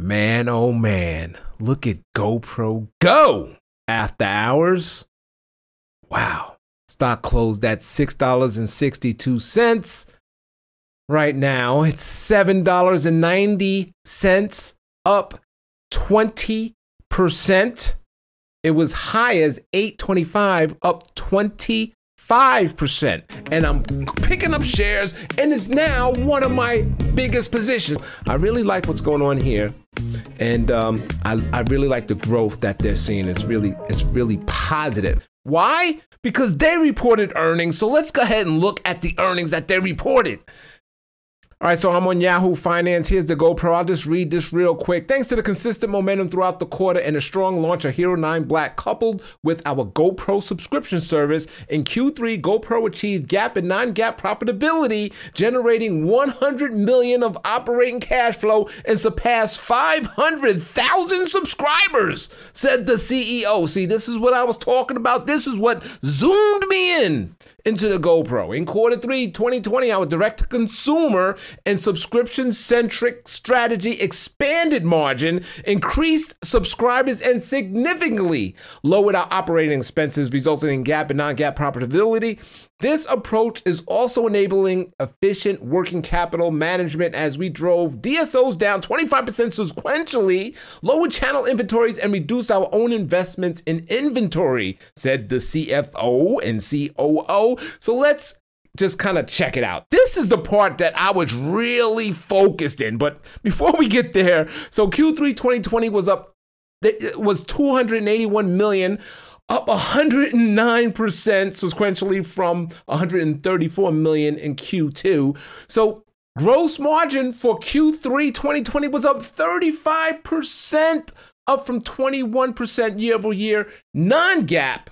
Man, oh man, look at GoPro go! After hours, wow. Stock closed at $6.62. Right now, it's $7.90, up 20%. It was high as $8.25, up 25%. And I'm picking up shares, and it's now one of my biggest positions. I really like what's going on here. And I really like the growth that they're seeing. It's really positive. Why? Because they reported earnings. So let's go ahead and look at the earnings that they reported. All right, so I'm on Yahoo Finance. Here's the GoPro. I'll just read this real quick. Thanks to the consistent momentum throughout the quarter and a strong launch of Hero 9 Black coupled with our GoPro subscription service, in Q3, GoPro achieved GAAP and non-GAAP profitability, generating $100 million of operating cash flow and surpassed 500,000 subscribers, said the CEO. See, this is what I was talking about. This is what zoomed me into the GoPro. In Q3 2020, our direct-to-consumer and subscription-centric strategy expanded margin, increased subscribers, and significantly lowered our operating expenses, resulting in GAAP and non-GAAP profitability. This approach is also enabling efficient working capital management as we drove DSOs down 25% sequentially, lowered channel inventories, and reduced our own investments in inventory, said the CFO and COO. So let's just kind of check it out. This is the part that I was really focused in. But before we get there, so Q3 2020 was up, it was 281 million, up 109% sequentially from 134 million in Q2. So gross margin for Q3 2020 was up 35%, up from 21% year over year. Non-GAAP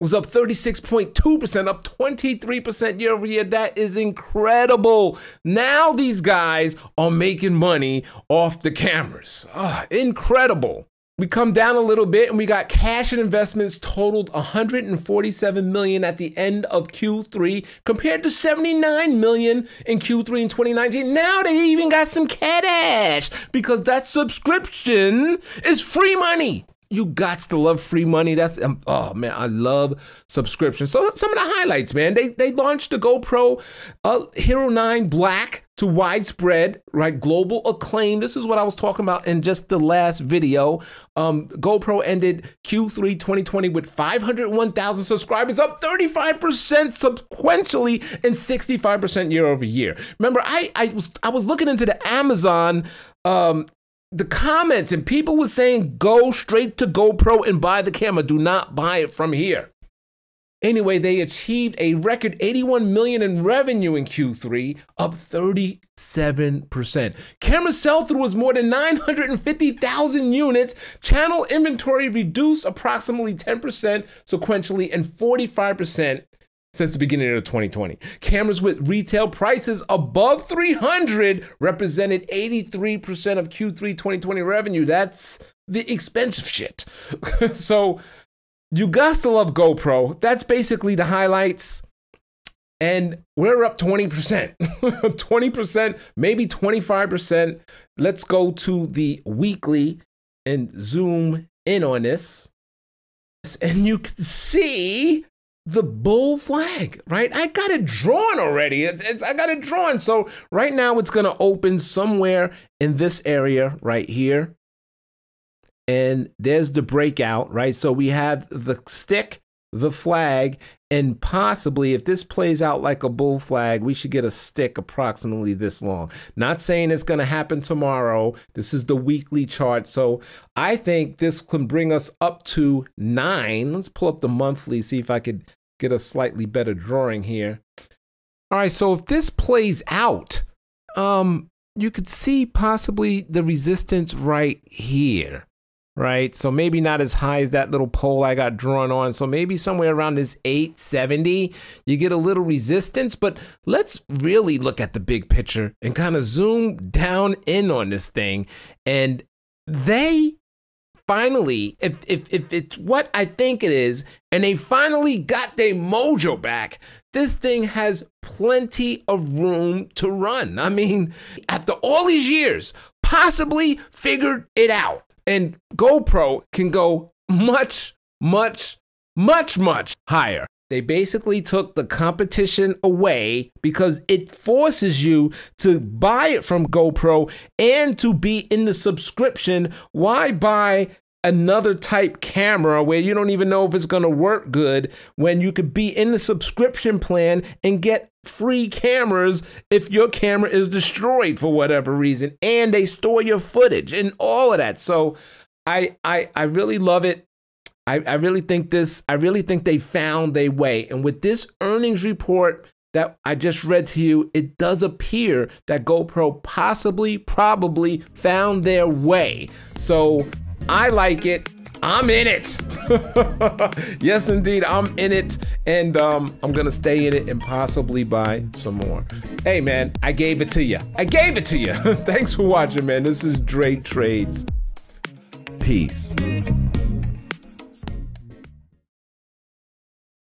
was up 36.2%, up 23% year over year. That is incredible. Now these guys are making money off the cameras. Incredible. We come down a little bit and we got cash and investments totaled 147 million at the end of Q3 compared to 79 million in Q3 in 2019. Now they even got some cash because that subscription is free money. You got to love free money. That's, oh man, I love subscriptions. So some of the highlights, man, they launched the GoPro Hero 9 Black to widespread, right, global acclaim. This is what I was talking about in just the last video. GoPro ended Q3 2020 with 501,000 subscribers, up 35% sequentially and 65% year over year. Remember, I was looking into the Amazon the comments, and people were saying, go straight to GoPro and buy the camera. Do not buy it from here. Anyway, they achieved a record 81 million in revenue in Q3, up 37%. Camera sell-through was more than 950,000 units. Channel inventory reduced approximately 10% sequentially and 45% since the beginning of 2020. Cameras with retail prices above 300 represented 83% of Q3 2020 revenue. That's the expensive shit. So you got to love GoPro. That's basically the highlights. And we're up 20%, 20%, maybe 25%. Let's go to the weekly and zoom in on this. And you can see the bull flag, right? I got it drawn already. I got it drawn. So right now it's going to open somewhere in this area right here. And there's the breakout, right? So we have the stick, the flag, and possibly if this plays out like a bull flag, we should get a stick approximately this long. Not saying it's going to happen tomorrow. This is the weekly chart. So I think this can bring us up to 9. Let's pull up the monthly, see if I could get a slightly better drawing here. All right, so if this plays out, you could see possibly the resistance right here, right? So maybe not as high as that little pole I got drawn on. So maybe somewhere around this 870, you get a little resistance. But let's really look at the big picture and kind of zoom down in on this thing. And they finally, if it's what I think it is, and they finally got their mojo back, this thing has plenty of room to run. I mean, after all these years, possibly figured it out. And GoPro can go much, much, much, much higher. They basically took the competition away because it forces you to buy it from GoPro and to be in the subscription. Why buy another type camera where you don't even know if it's going to work good when you could be in the subscription plan and get free cameras if your camera is destroyed for whatever reason, and they store your footage and all of that. So I really love it. I really think they found their way. And with this earnings report that I just read to you, it does appear that GoPro probably found their way. So I like it. I'm in it. Yes, indeed, I'm in it. And I'm gonna stay in it and possibly buy some more. Hey man, I gave it to you. I gave it to you. Thanks for watching, man. This is Dre Trades. Peace.